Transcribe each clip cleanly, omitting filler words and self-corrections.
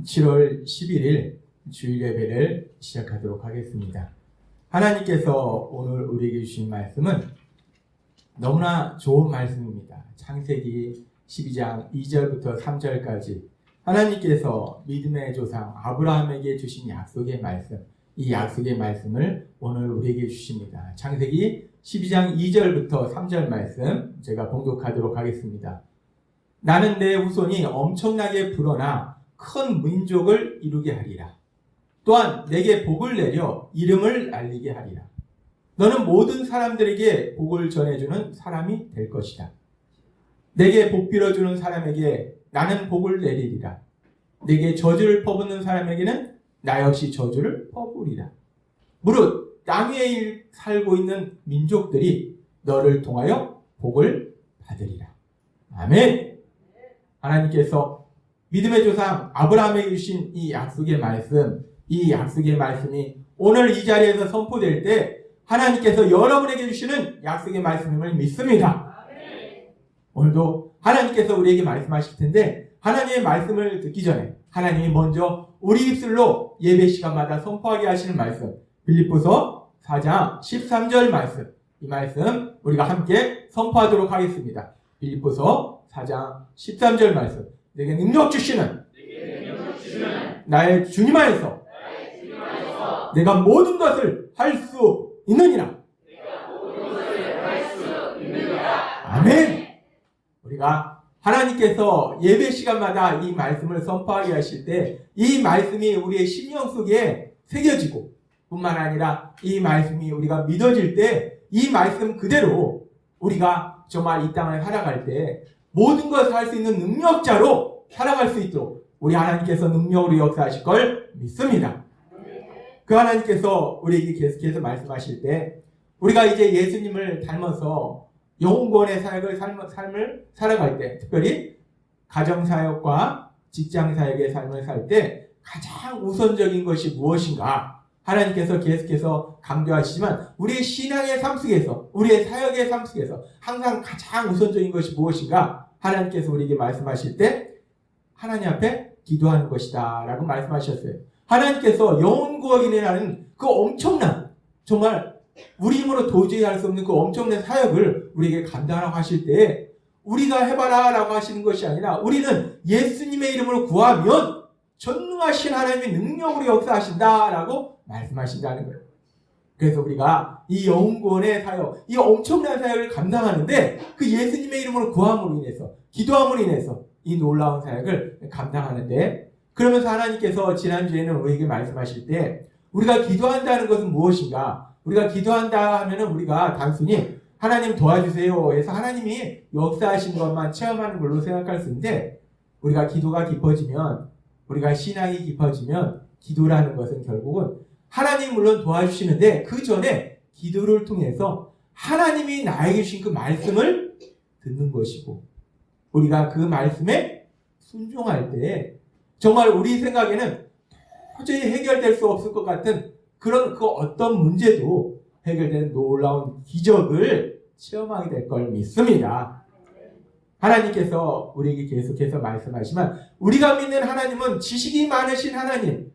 7월 11일 주일 예배를 시작하도록 하겠습니다. 하나님께서 오늘 우리에게 주신 말씀은 너무나 좋은 말씀입니다. 창세기 12장 2절부터 3절까지 하나님께서 믿음의 조상 아브라함에게 주신 약속의 말씀, 이 약속의 말씀을 오늘 우리에게 주십니다. 창세기 12장 2절부터 3절 말씀 제가 봉독하도록 하겠습니다. 나는 내 후손이 엄청나게 불어나 큰 민족을 이루게 하리라. 또한 내게 복을 내려 이름을 알리게 하리라. 너는 모든 사람들에게 복을 전해주는 사람이 될 것이다. 내게 복 빌어주는 사람에게 나는 복을 내리리라. 내게 저주를 퍼붓는 사람에게는 나 역시 저주를 퍼부으리라. 무릇 땅 위에 살고 있는 민족들이 너를 통하여 복을 받으리라. 아멘. 하나님께서 믿음의 조상 아브라함에게 주신 이 약속의 말씀, 이 약속의 말씀이 오늘 이 자리에서 선포될 때 하나님께서 여러분에게 주시는 약속의 말씀임을 믿습니다. 오늘도 하나님께서 우리에게 말씀하실 텐데 하나님의 말씀을 듣기 전에 하나님이 먼저 우리 입술로 예배 시간마다 선포하게 하시는 말씀, 빌립보서 4장 13절 말씀, 이 말씀 우리가 함께 선포하도록 하겠습니다. 빌립보서 4장 13절 말씀, 내게 능력 주시는 나의 주님 안에서 내가 모든 것을 할 수 있느니라. 아멘. 우리가 하나님께서 예배 시간마다 이 말씀을 선포하게 하실 때 이 말씀이 우리의 심령 속에 새겨지고 뿐만 아니라 이 말씀이 우리가 믿어질 때 이 말씀 그대로 우리가 정말 이 땅을 살아갈 때 모든 것을 할 수 있는 능력자로 살아갈 수 있도록 우리 하나님께서 능력으로 역사하실 걸 믿습니다. 그 하나님께서 우리에게 계속해서 말씀하실 때 우리가 이제 예수님을 닮아서 영혼구원의 삶을 살아갈 때, 특별히 가정사역과 직장사역의 삶을 살 때 가장 우선적인 것이 무엇인가? 하나님께서 계속해서 강조하시지만 우리의 신앙의 삶 속에서, 우리의 사역의 삶 속에서 항상 가장 우선적인 것이 무엇인가? 하나님께서 우리에게 말씀하실 때 하나님 앞에 기도하는 것이다 라고 말씀하셨어요. 하나님께서 영혼구원이라는 그 엄청난, 정말 우리 힘으로 도저히 할 수 없는 그 엄청난 사역을 우리에게 감당하라고 하실 때 우리가 해봐라 라고 하시는 것이 아니라 우리는 예수님의 이름으로 구하면 전능하신 하나님의 능력으로 역사하신다라고 말씀하신다는 거예요. 그래서 우리가 이 영혼구원의 사역, 이 엄청난 사역을 감당하는데 그 예수님의 이름으로 구함으로 인해서, 기도함으로 인해서 이 놀라운 사역을 감당하는데, 그러면서 하나님께서 지난주에는 우리에게 말씀하실 때 우리가 기도한다는 것은 무엇인가? 우리가 기도한다 하면은 우리가 단순히 하나님 도와주세요 해서 하나님이 역사하신 것만 체험하는 걸로 생각할 수 있는데, 우리가 기도가 깊어지면, 우리가 신앙이 깊어지면 기도라는 것은 결국은 하나님 물론 도와주시는데 그 전에 기도를 통해서 하나님이 나에게 주신 그 말씀을 듣는 것이고, 우리가 그 말씀에 순종할 때 정말 우리 생각에는 도저히 해결될 수 없을 것 같은 그런 그 어떤 문제도 해결되는 놀라운 기적을 체험하게 될 걸 믿습니다. 하나님께서 우리에게 계속해서 말씀하시지만 우리가 믿는 하나님은 지식이 많으신 하나님,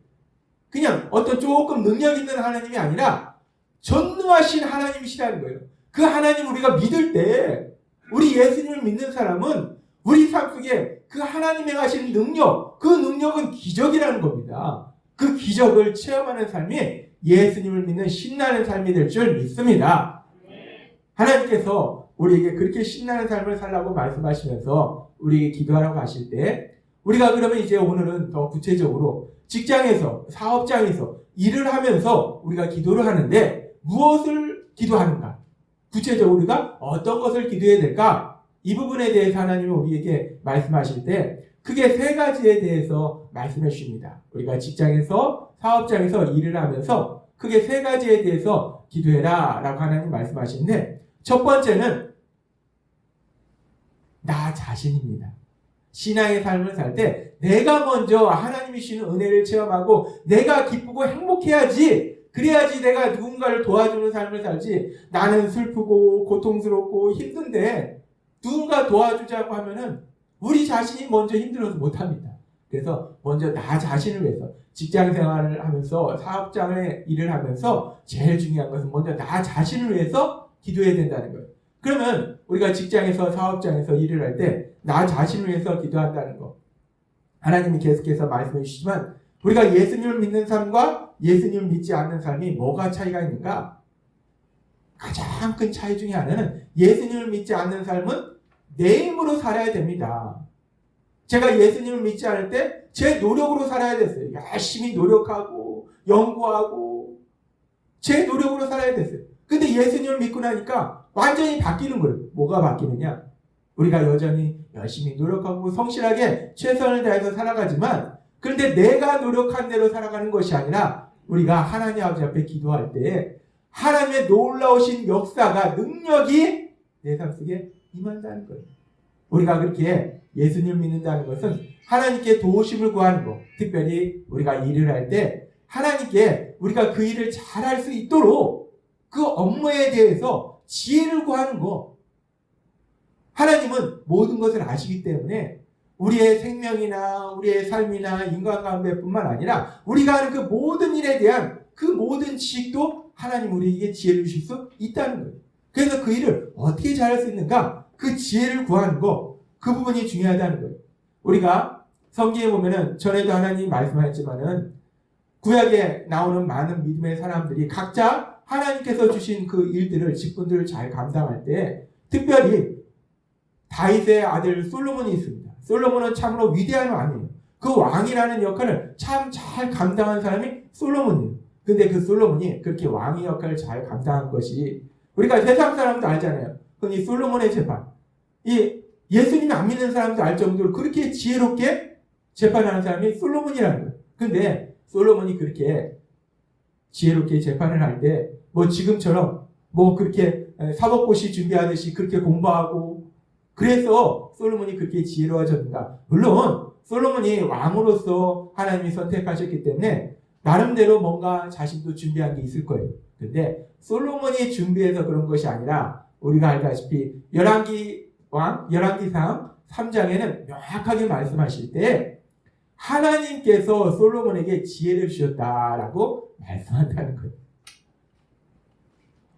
그냥 어떤 조금 능력 있는 하나님이 아니라 전능하신 하나님이시라는 거예요. 그 하나님 우리가 믿을 때, 우리 예수님을 믿는 사람은 우리 삶 속에 그 하나님의 하시는 능력, 그 능력은 기적이라는 겁니다. 그 기적을 체험하는 삶이 예수님을 믿는 신나는 삶이 될 줄 믿습니다. 하나님께서 우리에게 그렇게 신나는 삶을 살라고 말씀하시면서 우리에게 기도하라고 하실 때, 우리가 그러면 이제 오늘은 더 구체적으로 직장에서, 사업장에서 일을 하면서 우리가 기도를 하는데 무엇을 기도하는가? 구체적으로 우리가 어떤 것을 기도해야 될까? 이 부분에 대해서 하나님은 우리에게 말씀하실 때 크게 세 가지에 대해서 말씀해 주십니다. 우리가 직장에서, 사업장에서 일을 하면서 크게 세 가지에 대해서 기도해라 라고 하나님 말씀하시는데, 첫 번째는 나 자신입니다. 신앙의 삶을 살 때 내가 먼저 하나님이 주시는 은혜를 체험하고 내가 기쁘고 행복해야지, 그래야지 내가 누군가를 도와주는 삶을 살지, 나는 슬프고 고통스럽고 힘든데 누군가 도와주자고 하면은 우리 자신이 먼저 힘들어서 못합니다. 그래서 먼저 나 자신을 위해서 직장 생활을 하면서 사업장의 일을 하면서 제일 중요한 것은 먼저 나 자신을 위해서 기도해야 된다는 거예요. 그러면 우리가 직장에서 사업장에서 일을 할 때 나 자신을 위해서 기도한다는 거. 하나님이 계속해서 말씀해 주시지만 우리가 예수님을 믿는 삶과 예수님을 믿지 않는 삶이 뭐가 차이가 있는가? 가장 큰 차이 중에 하나는 예수님을 믿지 않는 삶은 내 힘으로 살아야 됩니다. 제가 예수님을 믿지 않을 때 제 노력으로 살아야 됐어요. 열심히 노력하고 연구하고 제 노력으로 살아야 됐어요. 근데 예수님을 믿고 나니까 완전히 바뀌는 거예요. 뭐가 바뀌느냐? 우리가 여전히 열심히 노력하고 성실하게 최선을 다해서 살아가지만 그런데 내가 노력한 대로 살아가는 것이 아니라 우리가 하나님 아버지 앞에 기도할 때 하나님의 놀라우신 역사가 능력이 내 삶 속에 임한다는 거예요. 우리가 그렇게 예수님을 믿는다는 것은 하나님께 도우심을 구하는 것, 특별히 우리가 일을 할 때 하나님께 우리가 그 일을 잘할 수 있도록 그 업무에 대해서 지혜를 구하는 것. 하나님은 모든 것을 아시기 때문에 우리의 생명이나 우리의 삶이나 인간관계뿐만 아니라 우리가 하는 그 모든 일에 대한 그 모든 지식도 하나님 우리에게 지혜를 주실 수 있다는 거예요. 그래서 그 일을 어떻게 잘할 수 있는가? 그 지혜를 구하는 거, 그 부분이 중요하다는 거예요. 우리가 성경에 보면은 전에도 하나님이 말씀하셨지만은 구약에 나오는 많은 믿음의 사람들이 각자 하나님께서 주신 그 일들을 직분들을 잘 감당할 때 특별히 다윗의 아들 솔로몬이 있습니다. 솔로몬은 참으로 위대한 왕이에요. 그 왕이라는 역할을 참 잘 감당한 사람이 솔로몬이에요. 근데 그 솔로몬이 그렇게 왕의 역할을 잘 감당한 것이 우리가 세상 사람도 알잖아요. 흔히 솔로몬의 재판. 이 예수님이 안 믿는 사람도 알 정도로 그렇게 지혜롭게 재판하는 사람이 솔로몬이라는 거예요. 근데 솔로몬이 그렇게 지혜롭게 재판을 할 때 뭐 지금처럼 뭐 그렇게 사법고시 준비하듯이 그렇게 공부하고 그래서 솔로몬이 그렇게 지혜로워졌는가? 물론 솔로몬이 왕으로서 하나님이 선택하셨기 때문에 나름대로 뭔가 자신도 준비한 게 있을 거예요. 근데 솔로몬이 준비해서 그런 것이 아니라 우리가 알다시피 열왕기상 3장에는 명확하게 말씀하실 때 하나님께서 솔로몬에게 지혜를 주셨다라고 말씀한다는 거예요.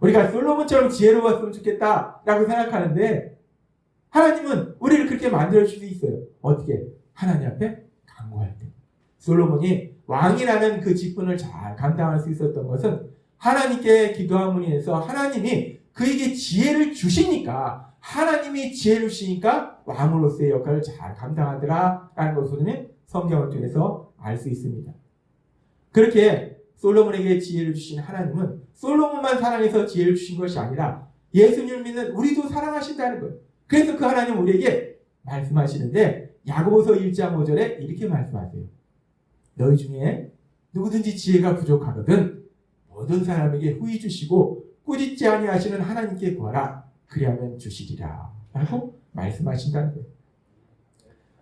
우리가 솔로몬처럼 지혜로웠으면 좋겠다라고 생각하는데 하나님은 우리를 그렇게 만들어줄 수 있어요. 어떻게? 하나님 앞에 간구할 때. 솔로몬이 왕이라는 그 직분을 잘 감당할 수 있었던 것은 하나님께 기도함으로 인해서 하나님이 그에게 지혜를 주시니까 하나님이 지혜를 주시니까 왕으로서의 역할을 잘 감당하더라라는 것을 성경을 통해서 알 수 있습니다. 그렇게 솔로몬에게 지혜를 주신 하나님은 솔로몬만 사랑해서 지혜를 주신 것이 아니라 예수님을 믿는 우리도 사랑하신다는 거예요. 그래서 그 하나님 우리에게 말씀하시는데 야고보서 1장 5절에 이렇게 말씀하세요. 너희 중에 누구든지 지혜가 부족하거든 모든 사람에게 후히 주시고 꾸짖지 아니하시는 하나님께 구하라 그리하면 주시리라 라고 말씀하신다는 거예요.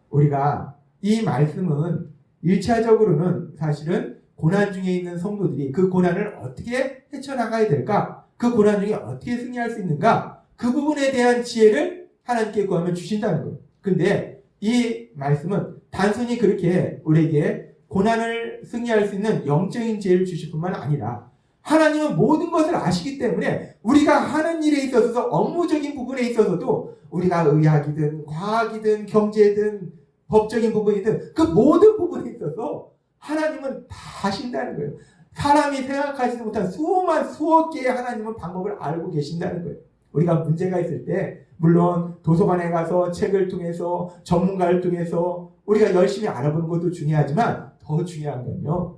우리가 이 말씀은 1차적으로는 사실은 고난 중에 있는 성도들이 그 고난을 어떻게 헤쳐나가야 될까? 그 고난 중에 어떻게 승리할 수 있는가? 그 부분에 대한 지혜를 하나님께 구하면 주신다는 거예요. 근데 이 말씀은 단순히 그렇게 우리에게 고난을 승리할 수 있는 영적인 지혜를 주실 뿐만 아니라 하나님은 모든 것을 아시기 때문에 우리가 하는 일에 있어서 업무적인 부분에 있어서도 우리가 의학이든 과학이든 경제든 법적인 부분이든 그 모든 부분에 있어서 하나님은 다 아신다는 거예요. 사람이 생각하지도 못한 수억 개의 하나님은 방법을 알고 계신다는 거예요. 우리가 문제가 있을 때 물론 도서관에 가서 책을 통해서 전문가를 통해서 우리가 열심히 알아보는 것도 중요하지만 더 중요한 건요.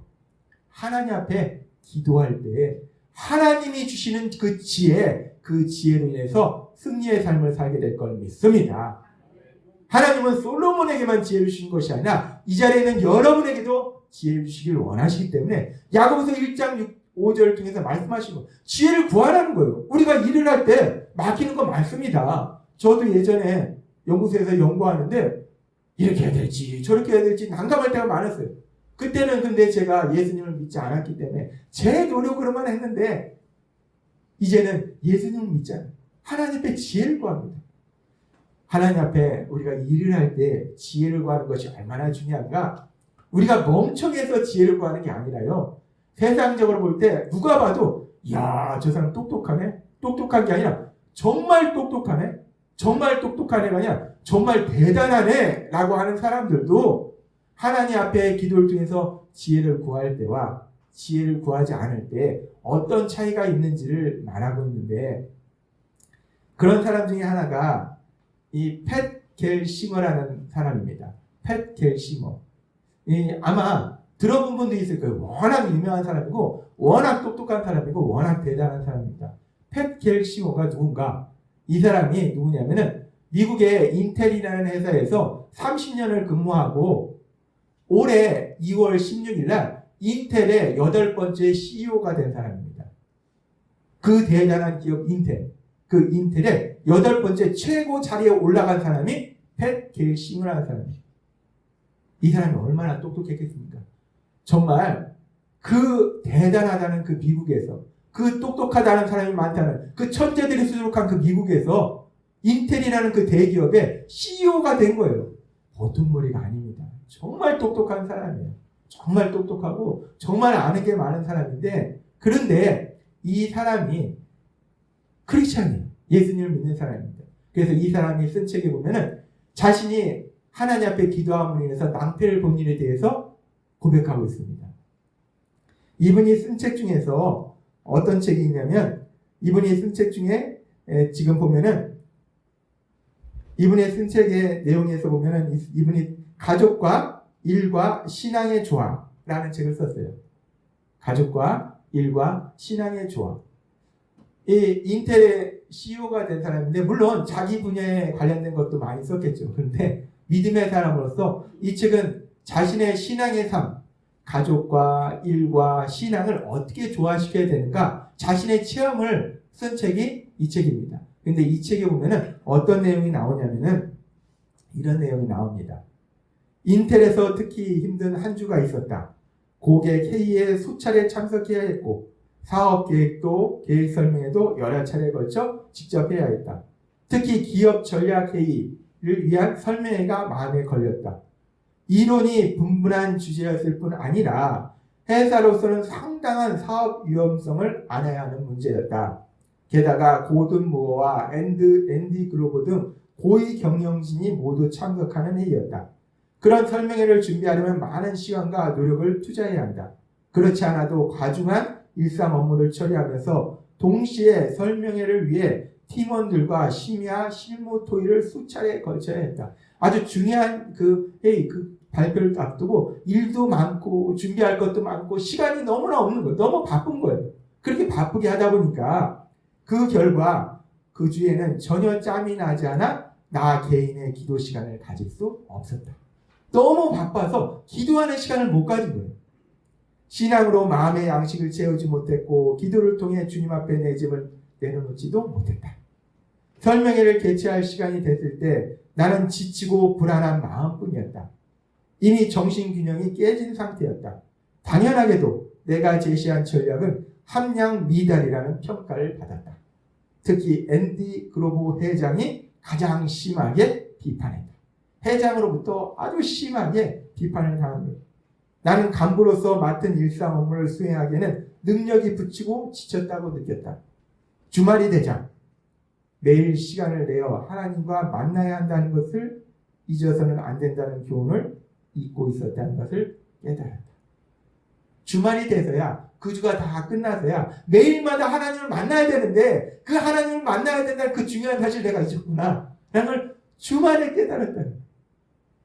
하나님 앞에 기도할 때 하나님이 주시는 그 지혜로 인해서 승리의 삶을 살게 될 걸 믿습니다. 하나님은 솔로몬에게만 지혜를 주신 것이 아니라 이 자리에 있는 여러분에게도 지혜를 주시길 원하시기 때문에 야고보서 1장 5절 통해서 말씀하시고 지혜를 구하라는 거예요. 우리가 일을 할 때 막히는 거 많습니다. 저도 예전에 연구소에서 연구하는데 이렇게 해야 될지 저렇게 해야 될지 난감할 때가 많았어요. 그때는 근데 제가 예수님을 믿지 않았기 때문에 제 노력으로만 했는데 이제는 예수님을 믿잖아요. 하나님 앞에 지혜를 구합니다. 하나님 앞에 우리가 일을 할 때 지혜를 구하는 것이 얼마나 중요한가? 우리가 멍청해서 지혜를 구하는 게 아니라요. 세상적으로 볼 때 누가 봐도 야, 저 사람 똑똑하네? 똑똑한 게 아니라 정말 똑똑하네? 정말 똑똑한 애가 아니라 정말 대단하네? 라고 하는 사람들도 하나님 앞에 기도를 통해서 지혜를 구할 때와 지혜를 구하지 않을 때 어떤 차이가 있는지를 말하고 있는데, 그런 사람 중에 하나가 이 팻 겔시머라는 사람입니다. 팻 겔시머. 아마 들어본 분도 있을 거예요. 워낙 유명한 사람이고 워낙 똑똑한 사람이고 워낙 대단한 사람입니다. 팻 겔시머가 누군가? 이 사람이 누구냐면은 미국의 인텔이라는 회사에서 30년을 근무하고 올해 2월 16일 날 인텔의 8번째 CEO가 된 사람입니다. 그 대단한 기업 인텔, 그 인텔의 8번째 최고 자리에 올라간 사람이 팻 겔시머라는 사람이에요. 이 사람이 얼마나 똑똑했겠습니까? 정말 그 대단하다는 그 미국에서, 그 똑똑하다는 사람이 많다는 그 천재들이 수두룩한 그 미국에서 인텔이라는 그 대기업의 CEO가 된 거예요. 보통 머리가 아닙니다. 정말 똑똑한 사람이에요. 정말 똑똑하고 정말 아는 게 많은 사람인데, 그런데 이 사람이 크리스찬이에요. 예수님을 믿는 사람입니다. 그래서 이 사람이 쓴 책에 보면은 자신이 하나님 앞에 기도함으로 인해서 낭패를 본 일에 대해서 고백하고 있습니다. 이분이 쓴 책 중에서 어떤 책이 있냐면, 이분이 쓴 책 중에 지금 보면은 이분의 쓴 책의 내용에서 보면은 이분이 가족과 일과 신앙의 조화라는 책을 썼어요. 가족과 일과 신앙의 조화. 이 인텔의 CEO가 된 사람인데 물론 자기 분야에 관련된 것도 많이 썼겠죠. 그런데 믿음의 사람으로서 이 책은 자신의 신앙의 삶, 가족과 일과 신앙을 어떻게 조화시켜야 되는가, 자신의 체험을 쓴 책이 이 책입니다. 근데 이 책에 보면은 어떤 내용이 나오냐면은 이런 내용이 나옵니다. 인텔에서 특히 힘든 한 주가 있었다. 고객 회의에 수차례 참석해야 했고 사업 계획도 계획 설명에도 여러 차례에 걸쳐 직접 해야 했다. 특히 기업 전략 회의를 위한 설명회가 마음에 걸렸다. 이론이 분분한 주제였을 뿐 아니라 회사로서는 상당한 사업 위험성을 안아야 하는 문제였다. 게다가 고든 무어와 앤디 그로버 등 고위 경영진이 모두 참석하는 회의였다. 그런 설명회를 준비하려면 많은 시간과 노력을 투자해야 한다. 그렇지 않아도 과중한 일상 업무를 처리하면서 동시에 설명회를 위해 팀원들과 심야 실무 토의를 수차례 걸쳐야 했다. 아주 중요한 그 회의, 그 발표를 앞두고 일도 많고 준비할 것도 많고 시간이 너무나 없는 거예요. 너무 바쁜 거예요. 그렇게 바쁘게 하다 보니까 그 결과 그 주에는 전혀 짬이 나지 않아 나 개인의 기도 시간을 가질 수 없었다. 너무 바빠서 기도하는 시간을 못 가진 거예요. 신앙으로 마음의 양식을 채우지 못했고 기도를 통해 주님 앞에 내 짐을 내려놓지도 못했다. 설명회를 개최할 시간이 됐을 때 나는 지치고 불안한 마음뿐이었다. 이미 정신균형이 깨진 상태였다. 당연하게도 내가 제시한 전략은 함량 미달이라는 평가를 받았다. 특히 앤디 그로브 회장이 가장 심하게 비판했다. 회장으로부터 아주 심하게 비판을 당한 거예요. 나는 간부로서 맡은 일상 업무를 수행하기에는 능력이 붙이고 지쳤다고 느꼈다. 주말이 되자 매일 시간을 내어 하나님과 만나야 한다는 것을 잊어서는 안 된다는 교훈을 잊고 있었다는 것을 깨달았다. 주말이 돼서야, 그 주가 다 끝나서야 매일마다 하나님을 만나야 되는데 그 하나님을 만나야 된다는 그 중요한 사실을 내가 잊었구나 라는 걸 주말에 깨달았다는 거예요.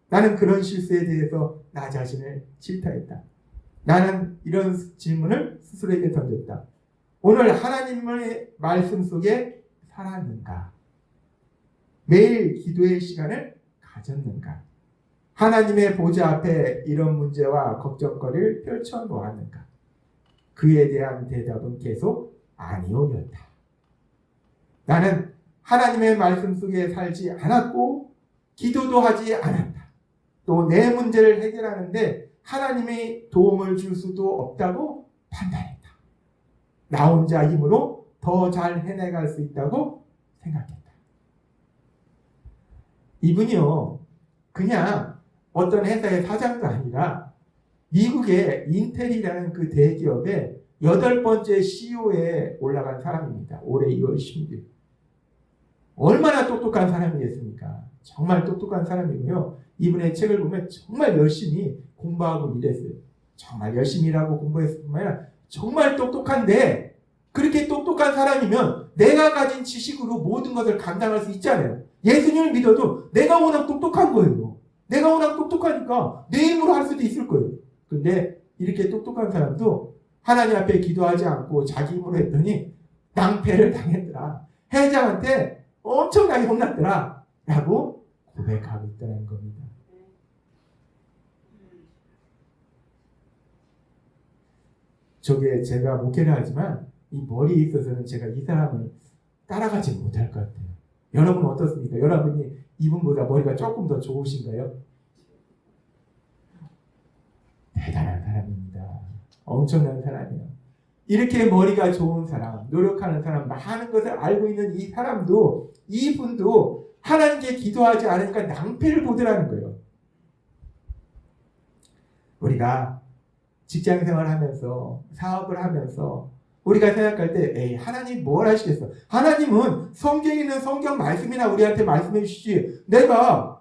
나는 그런 실수에 대해서 나 자신을 질타했다. 나는 이런 질문을 스스로에게 던졌다. 오늘 하나님의 말씀 속에 살았는가? 매일 기도의 시간을 가졌는가? 하나님의 보좌 앞에 이런 문제와 걱정거리를 펼쳐놓았는가? 그에 대한 대답은 계속 아니오였다. 나는 하나님의 말씀 속에 살지 않았고 기도도 하지 않았다. 또 내 문제를 해결하는데 하나님이 도움을 줄 수도 없다고 판단했다. 나 혼자 힘으로 더 잘 해내갈 수 있다고 생각했다. 이분이요, 그냥 어떤 회사의 사장도 아니라 미국의 인텔이라는 그 대기업의 8번째 CEO에 올라간 사람입니다. 올해 2월 16일. 얼마나 똑똑한 사람이겠습니까? 정말 똑똑한 사람이고요. 이분의 책을 보면 정말 열심히 공부하고 일했어요. 정말 열심히 일하고 공부했을 뿐만 아니라 정말 똑똑한데, 그렇게 똑똑한 사람이면 내가 가진 지식으로 모든 것을 감당할 수 있잖아요. 예수님을 믿어도 내가 워낙 똑똑한 거예요. 내가 워낙 똑똑하니까 내 힘으로 할 수도 있을 거예요. 근데 이렇게 똑똑한 사람도 하나님 앞에 기도하지 않고 자기 힘으로 했더니 낭패를 당했더라. 회장한테 엄청나게 혼났더라. 라고 고백하고 있다는 겁니다. 저게 제가 목회를 하지만 이 머리에 있어서는 제가 이 사람을 따라가지 못할 것 같아요. 여러분 어떻습니까? 여러분이 이분보다 머리가 조금 더 좋으신가요? 대단한 사람입니다. 엄청난 사람이에요. 이렇게 머리가 좋은 사람, 노력하는 사람, 많은 것을 알고 있는 이 사람도, 이분도 하나님께 기도하지 않으니까 낭패를 보더라는 거예요. 우리가 직장생활 하면서, 사업을 하면서 우리가 생각할 때, 에이, 하나님 뭘 하시겠어? 하나님은 성경에 있는 성경 말씀이나 우리한테 말씀해 주시지, 내가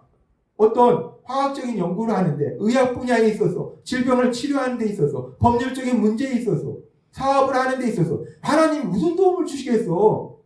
어떤 화학적인 연구를 하는데, 의학 분야에 있어서, 질병을 치료하는 데 있어서, 법률적인 문제에 있어서, 사업을 하는 데 있어서 하나님 무슨 도움을 주시겠어?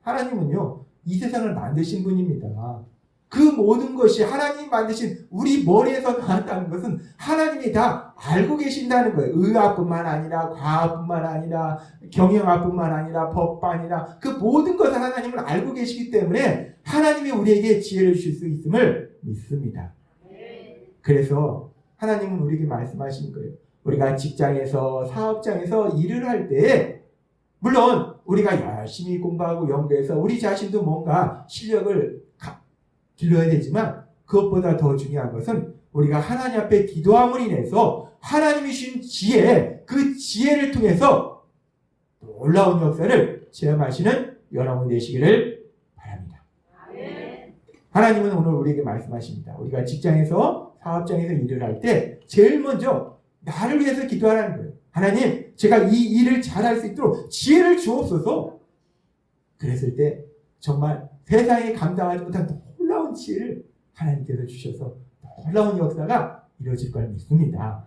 하나님은요, 이 세상을 만드신 분입니다. 그 모든 것이 하나님이 만드신 우리 머리에서 나왔다는 것은 하나님이 다 알고 계신다는 거예요. 의학뿐만 아니라 과학뿐만 아니라 경영학뿐만 아니라 법반이나 그 모든 것을 하나님을 알고 계시기 때문에 하나님이 우리에게 지혜를 주실 수 있음을 믿습니다. 그래서 하나님은 우리에게 말씀하신 거예요. 우리가 직장에서 사업장에서 일을 할 때 물론 우리가 열심히 공부하고 연구해서 우리 자신도 뭔가 실력을 길러야 되지만 그것보다 더 중요한 것은 우리가 하나님 앞에 기도함으로 인해서 하나님이 주신 지혜, 그 지혜를 통해서 놀라운 역사를 체험하시는 여러분 되시기를 바랍니다. 하나님은 오늘 우리에게 말씀하십니다. 우리가 직장에서 사업장에서 일을 할 때 제일 먼저 나를 위해서 기도하라는 거예요. 하나님, 제가 이 일을 잘할 수 있도록 지혜를 주옵소서. 그랬을 때 정말 세상에 감당하지 못한 놀라운 지혜를 하나님께서 주셔서 놀라운 역사가 이루어질 걸 믿습니다.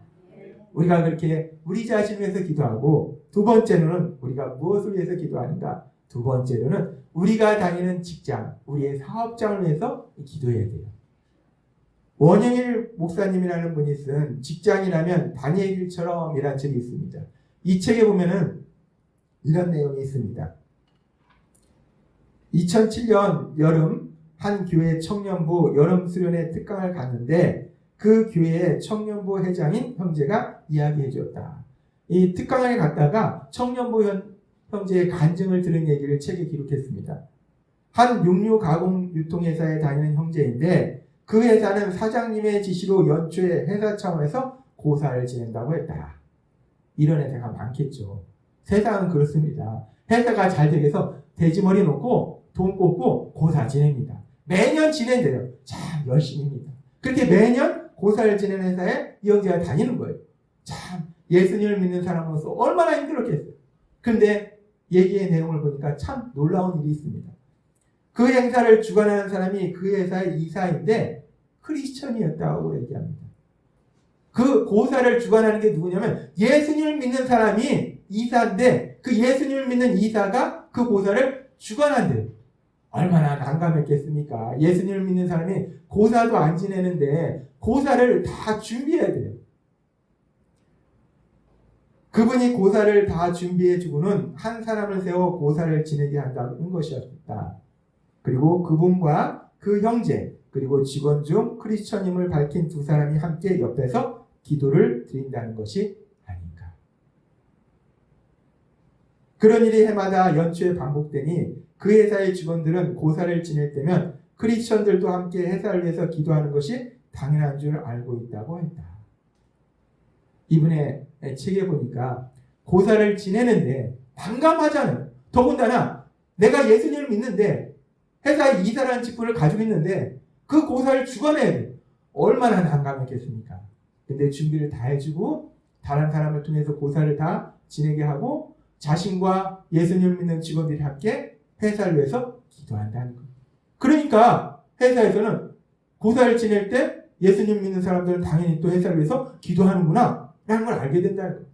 우리가 그렇게 우리 자신을 위해서 기도하고, 두 번째로는 우리가 무엇을 위해서 기도하는가? 두 번째로는 우리가 다니는 직장, 우리의 사업장을 위해서 기도해야 돼요. 원영일 목사님이라는 분이 쓴 직장이라면 다니엘처럼 이라는 책이 있습니다. 이 책에 보면은 이런 내용이 있습니다. 2007년 여름 한 교회 청년부 여름 수련회 특강을 갔는데 그 교회의 청년부 회장인 형제가 이야기해 줬다. 이 특강을 갔다가 청년부 형제의 간증을 들은 얘기를 책에 기록했습니다. 한 육류 가공 유통회사에 다니는 형제인데 그 회사는 사장님의 지시로 연초에 회사 차원에서 고사를 지낸다고 했다. 이런 회사가 많겠죠. 세상은 그렇습니다. 회사가 잘 되기 위해서 돼지머리 놓고 돈 꽂고 고사 지냅니다. 매년 지낸대요. 참 열심히입니다. 그렇게 매년 고사를 지내는 회사에 이 형제가 다니는 거예요. 참 예수님을 믿는 사람으로서 얼마나 힘들었겠어요. 그런데 얘기의 내용을 보니까 참 놀라운 일이 있습니다. 그 행사를 주관하는 사람이 그 회사의 이사인데 크리스천이었다고 얘기합니다. 그 고사를 주관하는 게 누구냐면 예수님을 믿는 사람이 이사인데 그 예수님을 믿는 이사가 그 고사를 주관한대요. 얼마나 난감했겠습니까? 예수님을 믿는 사람이 고사도 안 지내는데 고사를 다 준비해야 돼요. 그분이 고사를 다 준비해주고는 한 사람을 세워 고사를 지내게 한다는 것이었다. 그리고 그분과 그 형제 그리고 직원 중 크리스천임을 밝힌 두 사람이 함께 옆에서 기도를 드린다는 것이 아닌가. 그런 일이 해마다 연초에 반복되니 그 회사의 직원들은 고사를 지낼 때면 크리스천들도 함께 회사를 위해서 기도하는 것이 당연한 줄 알고 있다고 했다. 이분의 책에 보니까 고사를 지내는데 난감하잖아요. 더군다나 내가 예수님을 믿는데 회사에 이사라는 직분을 가지고 있는데 그 고사를 죽어내야 돼. 얼마나 난감했겠습니까? 근데 준비를 다 해주고 다른 사람을 통해서 고사를 다 지내게 하고 자신과 예수님을 믿는 직원들이 함께 회사를 위해서 기도한다는 거예요. 그러니까 회사에서는 고사를 지낼 때 예수님 믿는 사람들은 당연히 또 회사를 위해서 기도하는구나 라는 걸 알게 된다는 거예요.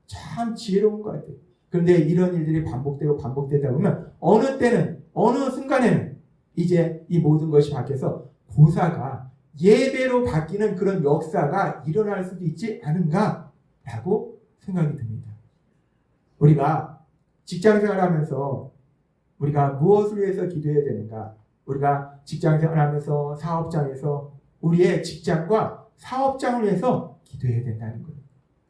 참 지혜로운 것 같아요. 그런데 이런 일들이 반복되고 반복되다 보면 어느 때는 어느 순간에는 이제 이 모든 것이 바뀌어서 고사가 예배로 바뀌는 그런 역사가 일어날 수도 있지 않은가라고 생각이 듭니다. 우리가 직장생활하면서 우리가 무엇을 위해서 기도해야 되는가? 우리가 직장생활하면서 사업장에서 우리의 직장과 사업장을 위해서 기도해야 된다는 거예요.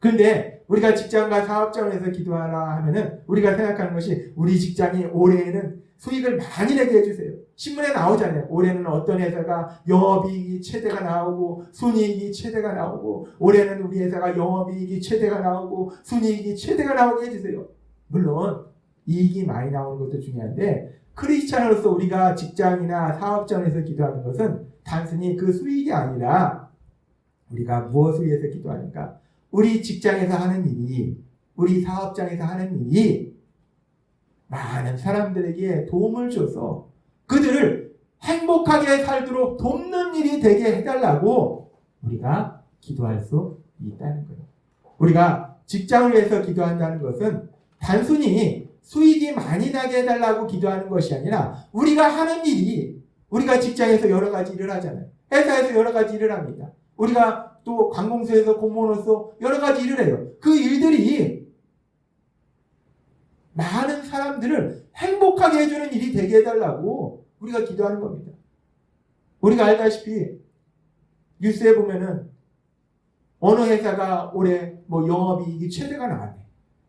그런데 우리가 직장과 사업장을 위해서 기도하라 하면은 우리가 생각하는 것이 우리 직장이 올해에는 수익을 많이 내게 해주세요. 신문에 나오잖아요. 올해는 어떤 회사가 영업이익이 최대가 나오고 순이익이 최대가 나오고 올해는 우리 회사가 영업이익이 최대가 나오고 순이익이 최대가 나오게 해주세요. 물론 이익이 많이 나오는 것도 중요한데 크리스찬으로서 우리가 직장이나 사업장에서 기도하는 것은 단순히 그 수익이 아니라 우리가 무엇을 위해서 기도하는가? 우리 직장에서 하는 일이 우리 사업장에서 하는 일이 많은 사람들에게 도움을 줘서 그들을 행복하게 살도록 돕는 일이 되게 해달라고 우리가 기도할 수 있다는 거예요. 우리가 직장을 위해서 기도한다는 것은 단순히 수익이 많이 나게 해달라고 기도하는 것이 아니라 우리가 하는 일이 우리가 직장에서 여러 가지 일을 하잖아요. 회사에서 여러 가지 일을 합니다. 우리가 또 관공서에서 공무원으로서 여러 가지 일을 해요. 그 일들이 많은 사람들을 행복하게 해주는 일이 되게 해달라고 우리가 기도하는 겁니다. 우리가 알다시피 뉴스에 보면은 어느 회사가 올해 뭐 영업이익이 최대가 나왔네.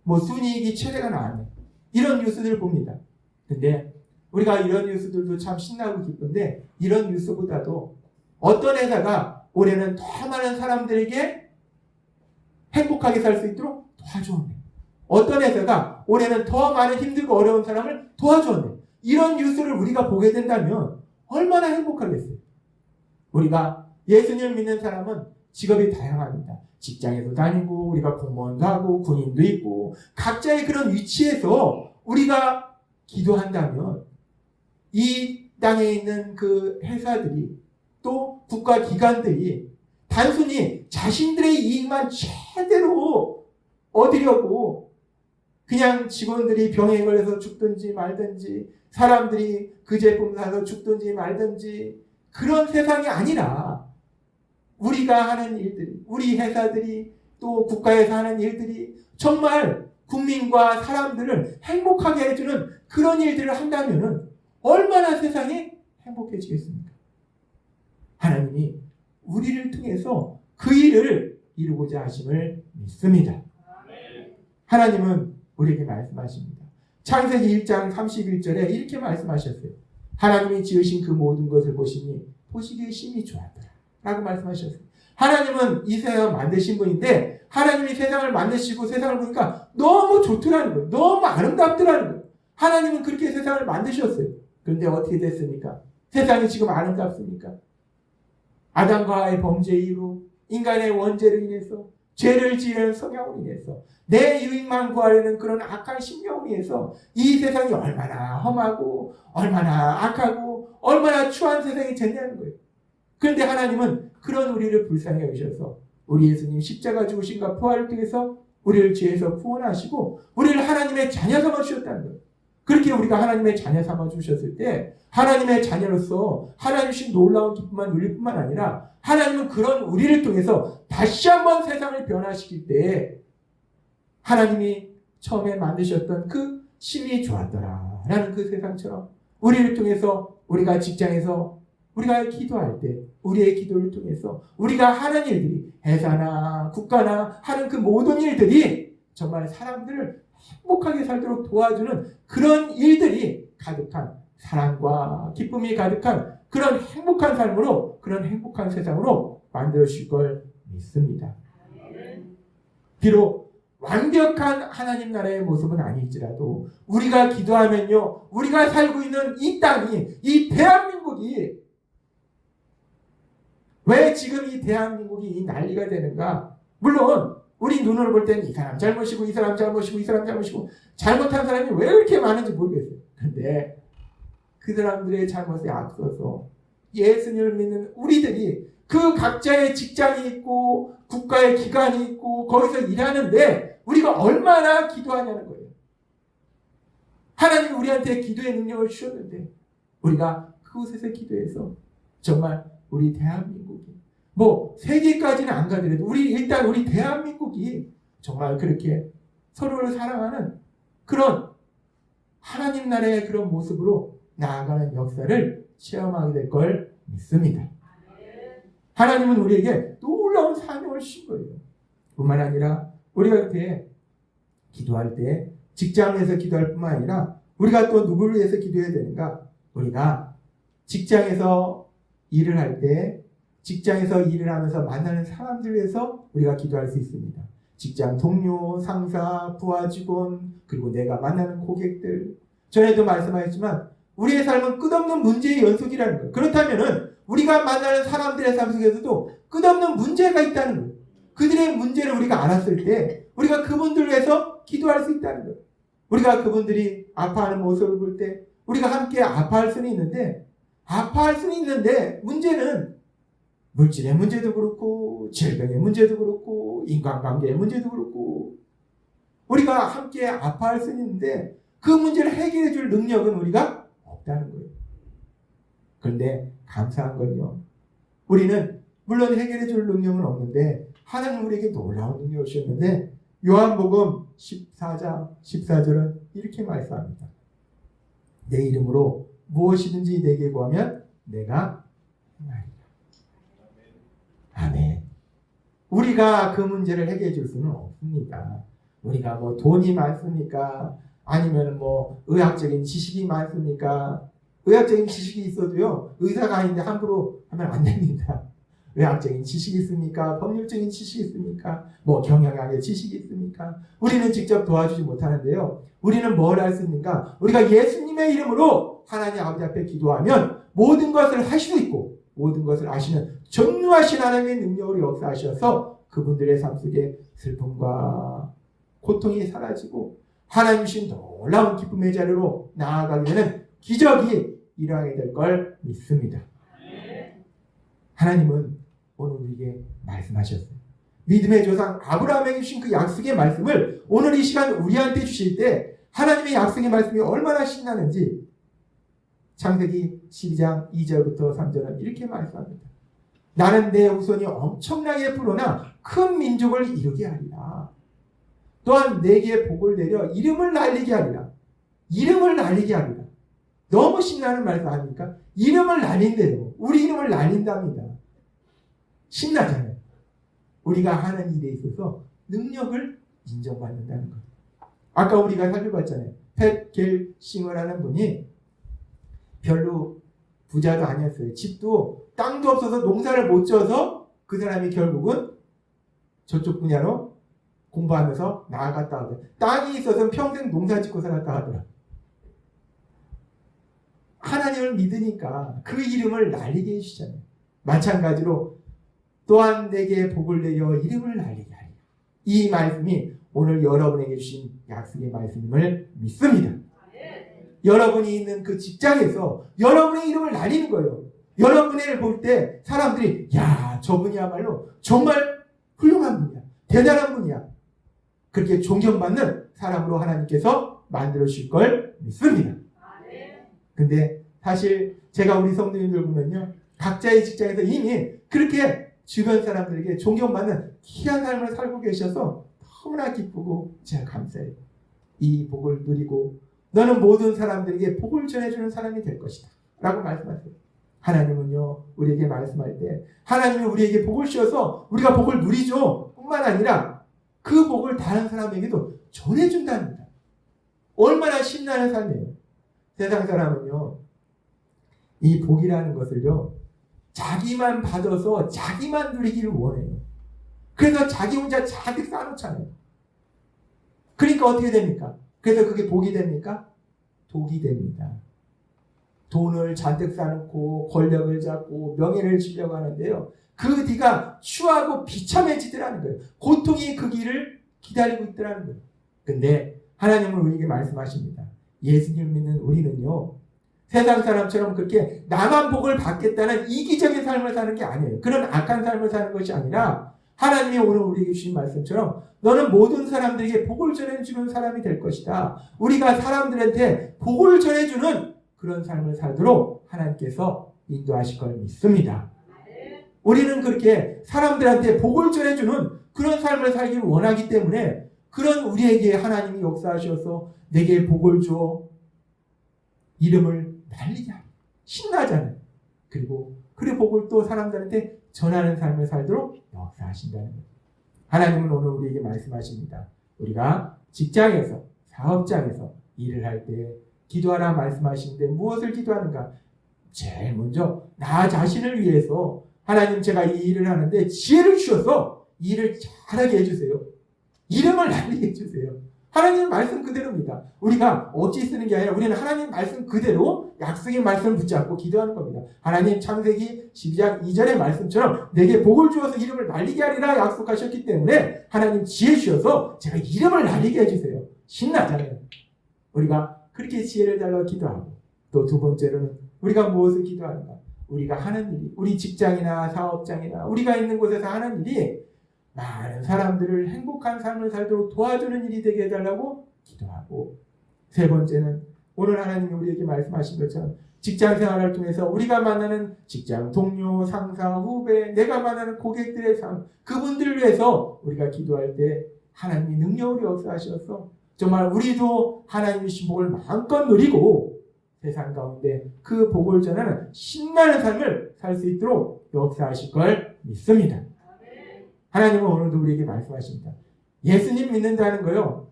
뭐 순이익이 최대가 나왔네. 이런 뉴스들을 봅니다. 근데 우리가 이런 뉴스들도 참 신나고 기쁜데 이런 뉴스보다도 어떤 회사가 올해는 더 많은 사람들에게 행복하게 살 수 있도록 도와주었네. 어떤 회사가 올해는 더 많은 힘들고 어려운 사람을 도와주었네. 이런 뉴스를 우리가 보게 된다면 얼마나 행복하겠어요. 우리가 예수님을 믿는 사람은 직업이 다양합니다. 직장에도 다니고 우리가 공무원도 하고 군인도 있고 각자의 그런 위치에서 우리가 기도한다면 이 땅에 있는 그 회사들이 또 국가기관들이 단순히 자신들의 이익만 최대로 얻으려고 그냥 직원들이 병에 걸려서 죽든지 말든지 사람들이 그 제품 사서 죽든지 말든지 그런 세상이 아니라 우리가 하는 일들이 우리 회사들이 또 국가에서 하는 일들이 정말 국민과 사람들을 행복하게 해주는 그런 일들을 한다면 얼마나 세상이 행복해지겠습니까? 하나님이 우리를 통해서 그 일을 이루고자 하심을 믿습니다. 하나님은 우리에게 말씀하십니다. 창세기 1장 31절에 이렇게 말씀하셨어요. 하나님이 지으신 그 모든 것을 보시니 보시기에 심히 좋았더라 라고 말씀하셨어요. 하나님은 이 세상을 만드신 분인데 하나님이 세상을 만드시고 세상을 보니까 너무 좋더라는 거예요. 너무 아름답더라는 거예요. 하나님은 그렇게 세상을 만드셨어요. 그런데 어떻게 됐습니까? 세상이 지금 아름답습니까? 아담과 하와의 범죄 이후 인간의 원죄로 인해서 죄를 지은 성향으로 인해서 내 유익만 구하려는 그런 악한 심령으로 인해서 이 세상이 얼마나 험하고 얼마나 악하고 얼마나 추한 세상이 됐냐는 거예요. 그런데 하나님은 그런 우리를 불쌍히 여기셔서 우리 예수님 십자가 죽으심과 부활을 통해서 우리를 죄에서 구원하시고 우리를 하나님의 자녀 삼아 주셨다는 거예요. 그렇게 우리가 하나님의 자녀 삼아 주셨을 때 하나님의 자녀로서 하나님 주신 놀라운 기쁨만 누릴 뿐만 아니라 하나님은 그런 우리를 통해서 다시 한번 세상을 변화시킬 때 하나님이 처음에 만드셨던 그 심히 좋았더라 라는 그 세상처럼 우리를 통해서 우리가 직장에서 우리가 기도할 때 우리의 기도를 통해서 우리가 하는 일들이 회사나 국가나 하는 그 모든 일들이 정말 사람들을 행복하게 살도록 도와주는 그런 일들이 가득한 사랑과 기쁨이 가득한 그런 행복한 삶으로 그런 행복한 세상으로 만들어 주실 걸 믿습니다. 비록 완벽한 하나님 나라의 모습은 아닐지라도 우리가 기도하면요, 우리가 살고 있는 이 땅이, 이 대한민국이 왜 지금 이 대한민국이 이 난리가 되는가? 물론 우리 눈으로 볼 때는 이 사람 잘못이고 이 사람 잘못이고 이 사람 잘못이고 잘못한 사람이 왜 그렇게 많은지 모르겠어요. 근데 그 사람들의 잘못에 앞서서 예수님을 믿는 우리들이 그 각자의 직장이 있고 국가의 기관이 있고 거기서 일하는데 우리가 얼마나 기도하냐는 거예요. 하나님이 우리한테 기도의 능력을 주셨는데 우리가 그곳에서 기도해서 정말 우리 대한민국이 뭐 세계까지는 안 가더라도 일단 우리 대한민국이 정말 그렇게 서로를 사랑하는 그런 하나님 나라의 그런 모습으로 나아가는 역사를 체험하게 될 걸 믿습니다. 하나님은 우리에게 놀라운 사명을 주신 거예요. 뿐만 아니라 우리가 이렇게 기도할 때 직장에서 기도할 뿐만 아니라 우리가 또 누구를 위해서 기도해야 되는가? 우리가 직장에서 일을 할 때 직장에서 일을 하면서 만나는 사람들 위해서 우리가 기도할 수 있습니다. 직장 동료, 상사, 부하 직원, 그리고 내가 만나는 고객들. 전에도 말씀하셨지만 우리의 삶은 끝없는 문제의 연속이라는 거예요. 그렇다면은 우리가 만나는 사람들의 삶 속에서도 끝없는 문제가 있다는 거예요. 그들의 문제를 우리가 알았을 때 우리가 그분들을 위해서 기도할 수 있다는 거예요. 우리가 그분들이 아파하는 모습을 볼 때 우리가 함께 아파할 수는 있는데 문제는 물질의 문제도 그렇고 질병의 문제도 그렇고 인간관계의 문제도 그렇고 우리가 함께 아파할 수는 있는데 그 문제를 해결해 줄 능력은 우리가 없다는 거예요. 그런데 감사한 건요, 우리는 물론 해결해 줄 능력은 없는데 하나님 우리에게 놀라운 능력을 주셨는데 요한복음 14장 14절은 이렇게 말씀합니다. 내 이름으로 무엇이든지 내게 구하면 내가 행하리라. 아멘. 우리가 그 문제를 해결해 줄 수는 없습니다. 우리가 뭐 돈이 많습니까? 아니면 뭐 의학적인 지식이 많습니까? 의학적인 지식이 있어도요, 의사가 아닌데 함부로 하면 안 됩니다. 의학적인 지식이 있습니까? 법률적인 지식이 있습니까? 뭐 경영학의 지식이 있습니까? 우리는 직접 도와주지 못하는데요. 우리는 뭘 할 수 있는가? 우리가 예수님의 이름으로 하나님 아버지 앞에 기도하면 모든 것을 하실 수 있고 모든 것을 아시는 전능하신 하나님의 능력으로 역사하셔서 그분들의 삶 속에 슬픔과 고통이 사라지고 하나님 주신 놀라운 기쁨의 자리로 나아가게 되는 기적이 일어나게 될 걸 믿습니다. 하나님은 오늘 우리에게 말씀하셨어요. 믿음의 조상 아브라함에게 주신 그 약속의 말씀을 오늘 이 시간 우리한테 주실 때 하나님의 약속의 말씀이 얼마나 신나는지 창세기 12장 2절부터 3절은 이렇게 말씀합니다. 나는 내 후손이 엄청나게 불어나 큰 민족을 이루게 하리라. 또한 내게 복을 내려 이름을 날리게 하리라. 이름을 날리게 하리라. 너무 신나는 말씀 아닙니까? 이름을 날린대요. 우리 이름을 날린답니다. 신나잖아요. 우리가 하는 일에 있어서 능력을 인정받는다는 거예요. 아까 우리가 살펴봤잖아요. 팻 겔싱어라는 분이 별로 부자도 아니었어요. 집도 땅도 없어서 농사를 못 지어서 그 사람이 결국은 저쪽 분야로 공부하면서 나아갔다 하더라고요. 땅이 있어서 평생 농사 짓고 살았다 하더라고요. 하나님을 믿으니까 그 이름을 날리게 해주잖아요. 마찬가지로 또한 내게 복을 내려 이름을 날리게 하리라. 이 말씀이 오늘 여러분에게 주신 약속의 말씀임을 믿습니다. 여러분이 있는 그 직장에서 여러분의 이름을 날리는 거예요. 여러분을 볼 때 사람들이 야, 저분이야말로 정말 훌륭한 분이야. 대단한 분이야. 그렇게 존경받는 사람으로 하나님께서 만들어 주실 걸 믿습니다. 근데 사실 제가 우리 성도님들 보면요, 각자의 직장에서 이미 그렇게 주변 사람들에게 존경받는 귀한 삶을 살고 계셔서 너무나 기쁘고 제가 감사해요. 이 복을 누리고 너는 모든 사람들에게 복을 전해주는 사람이 될 것이다 라고 말씀하세요. 하나님은요, 우리에게 말씀할 때 하나님이 우리에게 복을 주셔서 우리가 복을 누리죠. 뿐만 아니라 그 복을 다른 사람에게도 전해준답니다. 얼마나 신나는 삶이에요. 세상 사람은요, 이 복이라는 것을요, 자기만 받아서 자기만 누리기를 원해요. 그래서 자기 혼자 자기 쌓아놓잖아요. 그러니까 어떻게 됩니까? 그래서 그게 복이 됩니까? 독이 됩니다. 돈을 잔뜩 쌓고 권력을 잡고 명예를 주려고 하는데요. 그 뒤가 추하고 비참해지더라는 거예요. 고통이 그 길을 기다리고 있더라는 거예요. 근데 하나님은 우리에게 말씀하십니다. 예수님 믿는 우리는요, 세상 사람처럼 그렇게 나만 복을 받겠다는 이기적인 삶을 사는 게 아니에요. 그런 악한 삶을 사는 것이 아니라 하나님이 오늘 우리에게 주신 말씀처럼 너는 모든 사람들에게 복을 전해주는 사람이 될 것이다. 우리가 사람들한테 복을 전해주는 그런 삶을 살도록 하나님께서 인도하실 걸 믿습니다. 우리는 그렇게 사람들한테 복을 전해주는 그런 삶을 살기를 원하기 때문에 그런 우리에게 하나님이 역사하셔서 내게 복을 주어 이름을 날리게 하고 신나잖아요. 그리고 그 복을 또 사람들한테 전하는 삶을 살도록 역사하신다는 거예요. 하나님은 오늘 우리에게 말씀하십니다. 우리가 직장에서, 사업장에서 일을 할 때 기도하라 말씀하시는데 무엇을 기도하는가? 제일 먼저 나 자신을 위해서 하나님 제가 이 일을 하는데 지혜를 주셔서 이 일을 잘하게 해주세요. 이름을 날리게 해주세요. 하나님의 말씀 그대로입니다. 우리가 어찌 쓰는 게 아니라 우리는 하나님의 말씀 그대로 약속의 말씀을 붙잡고 기도하는 겁니다. 하나님 창세기 12장 2절의 말씀처럼 내게 복을 주어서 이름을 날리게 하리라 약속하셨기 때문에 하나님 지혜 주셔서 제가 이름을 날리게 해주세요. 신나잖아요. 우리가 그렇게 지혜를 달라고 기도하고 또 두 번째로는 우리가 무엇을 기도하는가? 우리가 하는 일이 우리 직장이나 사업장이나 우리가 있는 곳에서 하는 일이 많은 사람들을 행복한 삶을 살도록 도와주는 일이 되게 해달라고 기도하고 세 번째는 오늘 하나님이 우리에게 말씀하신 것처럼 직장 생활을 통해서 우리가 만나는 직장 동료, 상사, 후배, 내가 만나는 고객들의 삶 그분들을 위해서 우리가 기도할 때 하나님이 능력으로 역사하셔서 정말 우리도 하나님의 신복을 마음껏 누리고 세상 가운데 그 복을 전하는 신나는 삶을 살 수 있도록 역사하실 걸 믿습니다. 하나님은 오늘도 우리에게 말씀하십니다. 예수님 믿는다는 거요.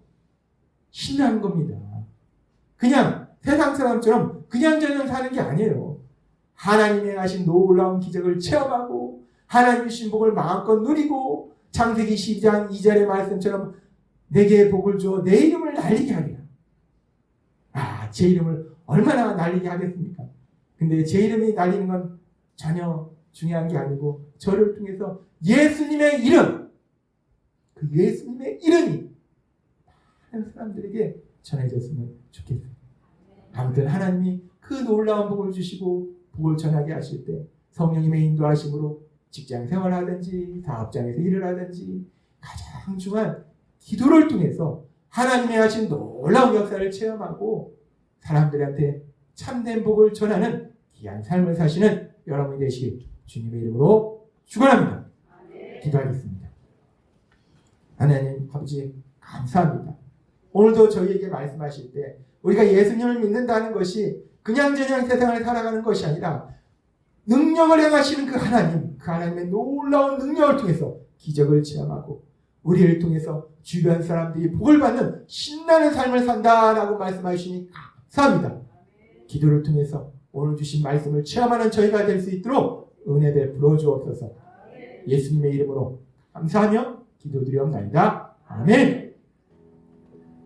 신나는 겁니다. 그냥 세상 사람처럼 그냥저냥 사는 게 아니에요. 하나님이 행하신 놀라운 기적을 체험하고 하나님의 신복을 마음껏 누리고 창세기 12장 2절의 말씀처럼 내게 복을 주어 내 이름을 날리게 하리라. 제 이름을 얼마나 날리게 하겠습니까? 근데 제 이름이 날리는 건 전혀 중요한 게 아니고 저를 통해서 예수님의 이름, 그 예수님의 이름이 많은 사람들에게 전해졌으면 좋겠어요. 아무튼 하나님이 그 놀라운 복을 주시고 복을 전하게 하실 때 성령님의 인도하심으로 직장 생활하든지 사업장에서 일을 하든지 가장 중요한 기도를 통해서 하나님이 하신 놀라운 역사를 체험하고 사람들한테 참된 복을 전하는 귀한 삶을 사시는 여러분이 되시길 주님의 이름으로 축원합니다. 기도하겠습니다. 하나님 아버지 감사합니다. 오늘도 저희에게 말씀하실 때 우리가 예수님을 믿는다는 것이 그냥저냥 세상을 살아가는 것이 아니라 능력을 행하시는 그 하나님의 놀라운 능력을 통해서 기적을 체험하고 우리를 통해서 주변 사람들이 복을 받는 신나는 삶을 산다라고 말씀하시니 감사합니다. 기도를 통해서 오늘 주신 말씀을 체험하는 저희가 될 수 있도록 은혜 베풀어 주옵소서. 예수님의 이름으로 감사하며 기도드리옵나이다. 아멘.